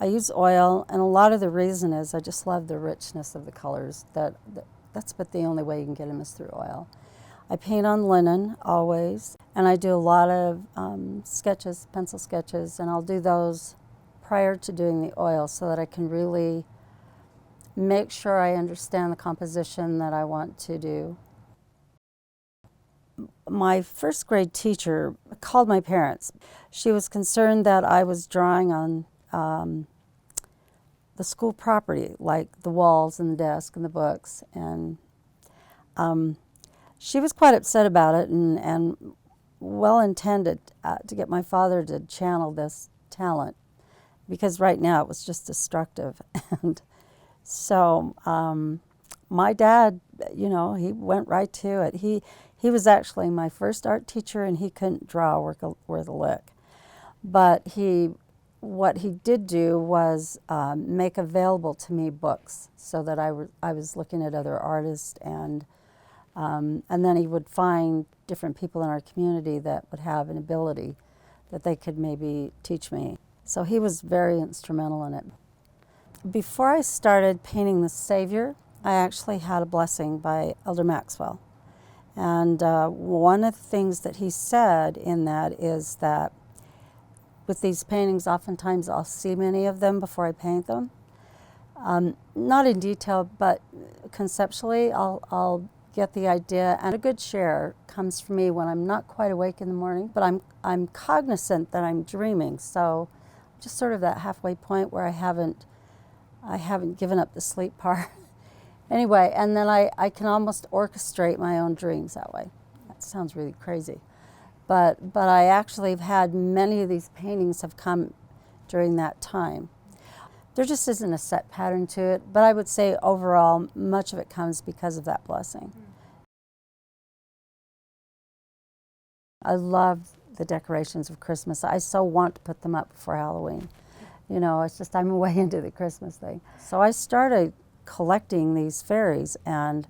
I use oil, and a lot of the reason is I just love the richness of the colors. That's but the only way you can get them is through oil. I paint on linen always, and I do a lot of sketches, pencil sketches, and I'll do those prior to doing the oil so that I can really make sure I understand the composition that I want to do. My first grade teacher called my parents. She was concerned that I was drawing on the school property, like the walls and the desk and the books, and she was quite upset about it and well intended to get my father to channel this talent, because right now it was just destructive. And so my dad, you know, he went right to it. He was actually my first art teacher, and he couldn't draw worth a lick. But what he did do was make available to me books so that I was looking at other artists, and then he would find different people in our community that would have an ability that they could maybe teach me. So he was very instrumental in it. Before I started painting the Savior, I actually had a blessing by Elder Maxwell. And one of the things that he said in that is that with these paintings, oftentimes I'll see many of them before I paint them. Not in detail, but conceptually, I'll get the idea, and a good share comes from me when I'm not quite awake in the morning, but I'm cognizant that I'm dreaming, so just sort of that halfway point where I haven't given up the sleep part. Anyway, and then I can almost orchestrate my own dreams that way. That sounds really crazy. But I actually have had many of these paintings have come during that time. There just isn't a set pattern to it, but I would say overall, much of it comes because of that blessing. I love the decorations of Christmas. I so want to put them up before Halloween. You know, it's just I'm way into the Christmas thing. So I started collecting these fairies, and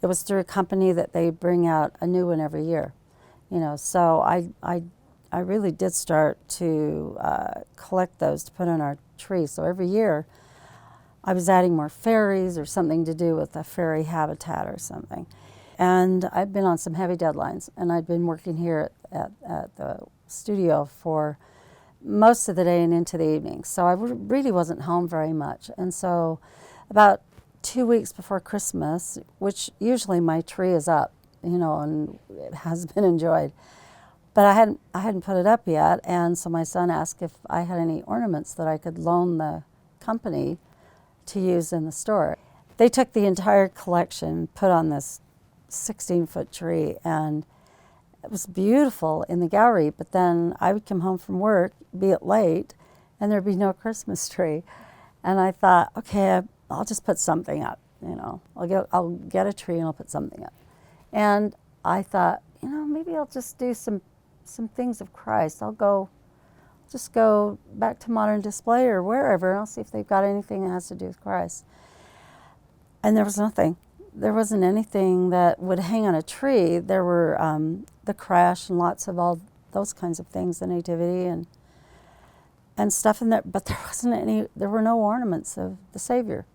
it was through a company that they bring out a new one every year. You know, so I really did start to collect those to put on our tree. So every year I was adding more fairies or something to do with a fairy habitat or something. And I've been on some heavy deadlines, and I'd been working here at the studio for most of the day and into the evening. So I really wasn't home very much. And so about 2 weeks before Christmas, which usually my tree is up, you know, and it has been enjoyed, but I hadn't put it up yet, and so my son asked if I had any ornaments that I could loan the company to use in the store. They took the entire collection, put on this 16-foot tree, and it was beautiful in the gallery, but then I would come home from work, be it late, and there'd be no Christmas tree. And I thought, okay, I'll just put something up, you know. I'll get a tree and I'll put something up. And I thought, you know, maybe I'll just do some things of Christ. I'll just go back to Modern Display or wherever, and I'll see if they've got anything that has to do with Christ. And there was nothing. There wasn't anything that would hang on a tree. There were the crash and lots of all those kinds of things, the nativity and stuff in there, but there were no ornaments of the Savior.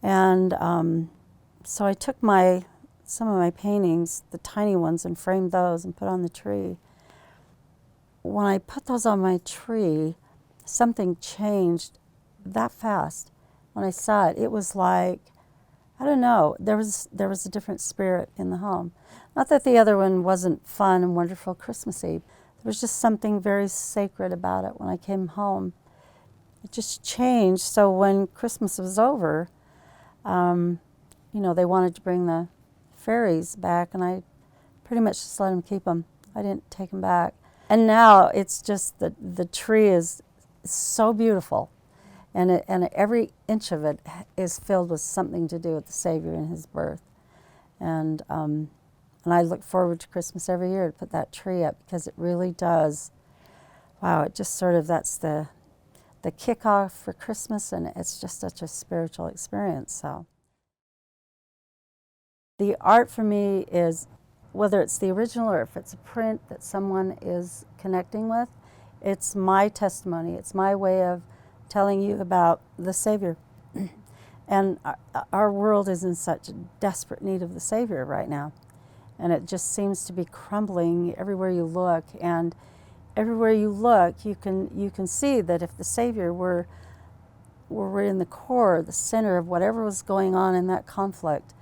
And so I took some of my paintings, the tiny ones, and framed those and put on the tree. When I put those on my tree, something changed that fast. When I saw it, it was like, I don't know, there was a different spirit in the home. Not that the other one wasn't fun and wonderful Christmassy. There was just something very sacred about it when I came home. It just changed. So when Christmas was over, you know, they wanted to bring the fairies back, and I pretty much just let them keep them. I didn't take them back. And now it's just the tree is so beautiful, and every inch of it is filled with something to do with the Savior and his birth. And I look forward to Christmas every year to put that tree up, because it really does, wow, it just sort of, that's the kickoff for Christmas, and it's just such a spiritual experience. So the art for me is, whether it's the original or if it's a print that someone is connecting with, it's my testimony. It's my way of telling you about the Savior. And our world is in such desperate need of the Savior right now. And it just seems to be crumbling everywhere you look. And everywhere you look, you can see that if the Savior were in the core, the center of whatever was going on in that conflict,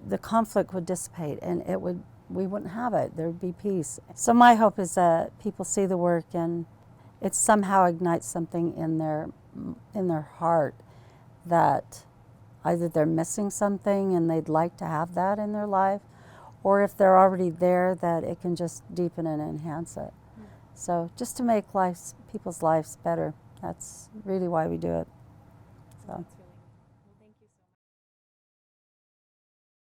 the conflict would dissipate and we wouldn't have it. There would be peace. So my hope is that people see the work and it somehow ignites something in their heart, that either they're missing something and they'd like to have that in their life, or if they're already there, that it can just deepen and enhance it. So just to make people's lives better. That's really why we do it. So.